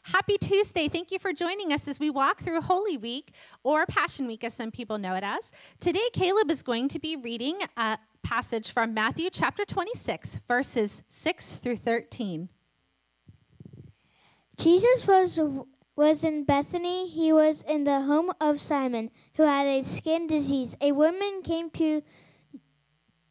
Happy Tuesday. Thank you for joining us as we walk through Holy Week, or Passion Week as some people know it as. Today, Caleb is going to be reading a passage from Matthew chapter 26, verses 6 through 13. Jesus was in Bethany. He was in the home of Simon, who had a skin disease. A woman came to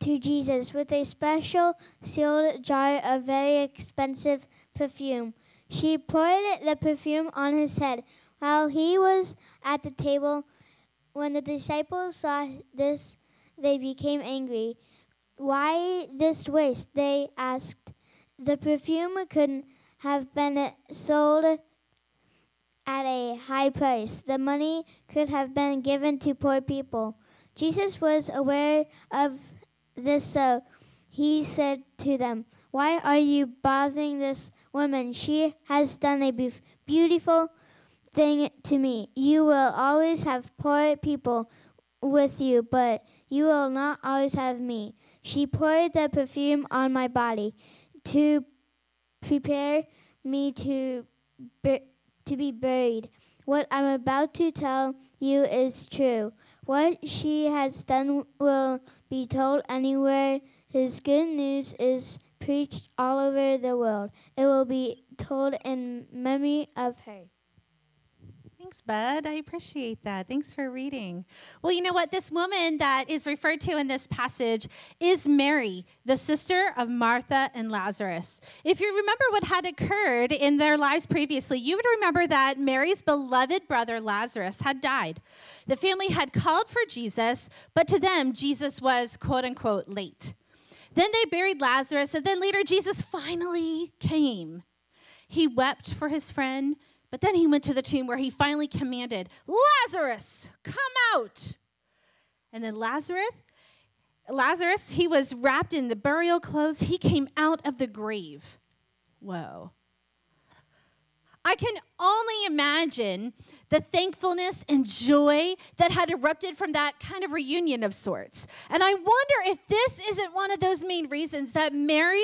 Jesus with a special sealed jar of very expensive perfume. She poured the perfume on his head while he was at the table. When the disciples saw this, they became angry. "Why this waste?" they asked. The perfume could have been sold at a high price. The money could have been given to poor people. Jesus was aware of this, so he said to them, "Why are you bothering this woman? She has done a beautiful thing to me. You will always have poor people with you, but you will not always have me. She poured the perfume on my body to prepare me to be buried. What I'm about to tell you is true. What she has done will be told anywhere his good news is preached all over the world. It will be told in memory of her." Thanks, Bud. I appreciate that. Thanks for reading. Well, you know what? This woman that is referred to in this passage is Mary, the sister of Martha and Lazarus. If you remember what had occurred in their lives previously, you would remember that Mary's beloved brother Lazarus had died. The family had called for Jesus, but to them, Jesus was, quote unquote, late. Then they buried Lazarus, and then later Jesus finally came. He wept for his friend, but then he went to the tomb where he finally commanded, "Lazarus, come out." And then Lazarus, he was wrapped in the burial clothes. He came out of the grave. Whoa. I can only imagine the thankfulness and joy that had erupted from that kind of reunion of sorts. And I wonder if this isn't one of those main reasons that Mary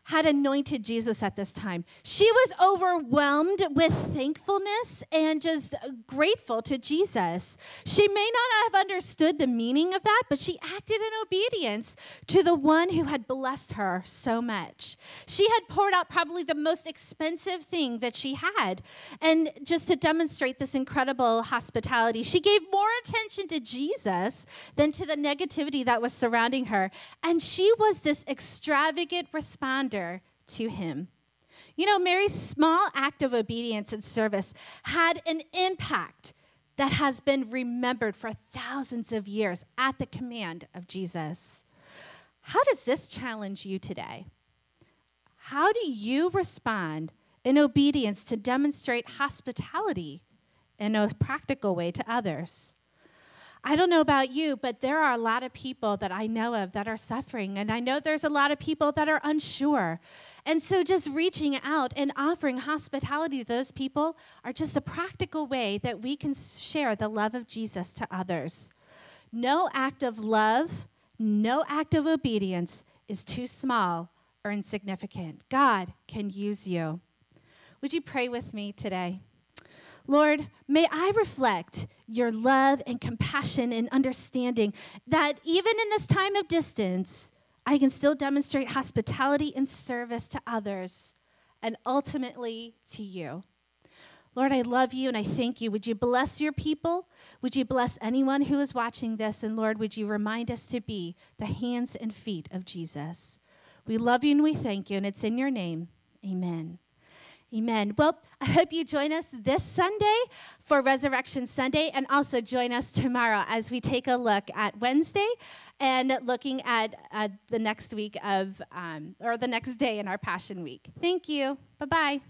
had anointed Jesus at this time. She was overwhelmed with thankfulness and just grateful to Jesus. She may not have understood the meaning of that, but she acted in obedience to the one who had blessed her so much. She had poured out probably the most expensive thing that she had, and just to demonstrate this incredible hospitality, she gave more attention to Jesus than to the negativity that was surrounding her, and she was this extravagant responder to him. You know, Mary's small act of obedience and service had an impact that has been remembered for thousands of years at the command of Jesus. How does this challenge you today? How do you respond in obedience to demonstrate hospitality in a practical way to others? I don't know about you, but there are a lot of people that I know of that are suffering, and I know there's a lot of people that are unsure. And so just reaching out and offering hospitality to those people are just a practical way that we can share the love of Jesus to others. No act of love, no act of obedience is too small or insignificant. God can use you. Would you pray with me today? Lord, may I reflect your love and compassion and understanding that even in this time of distance, I can still demonstrate hospitality and service to others and ultimately to you. Lord, I love you and I thank you. Would you bless your people? Would you bless anyone who is watching this? And Lord, would you remind us to be the hands and feet of Jesus? We love you and we thank you, and it's in your name. Amen. Amen. Well, I hope you join us this Sunday for Resurrection Sunday, and also join us tomorrow as we take a look at Wednesday and looking at the next week of, or the next day in our Passion Week. Thank you. Bye-bye.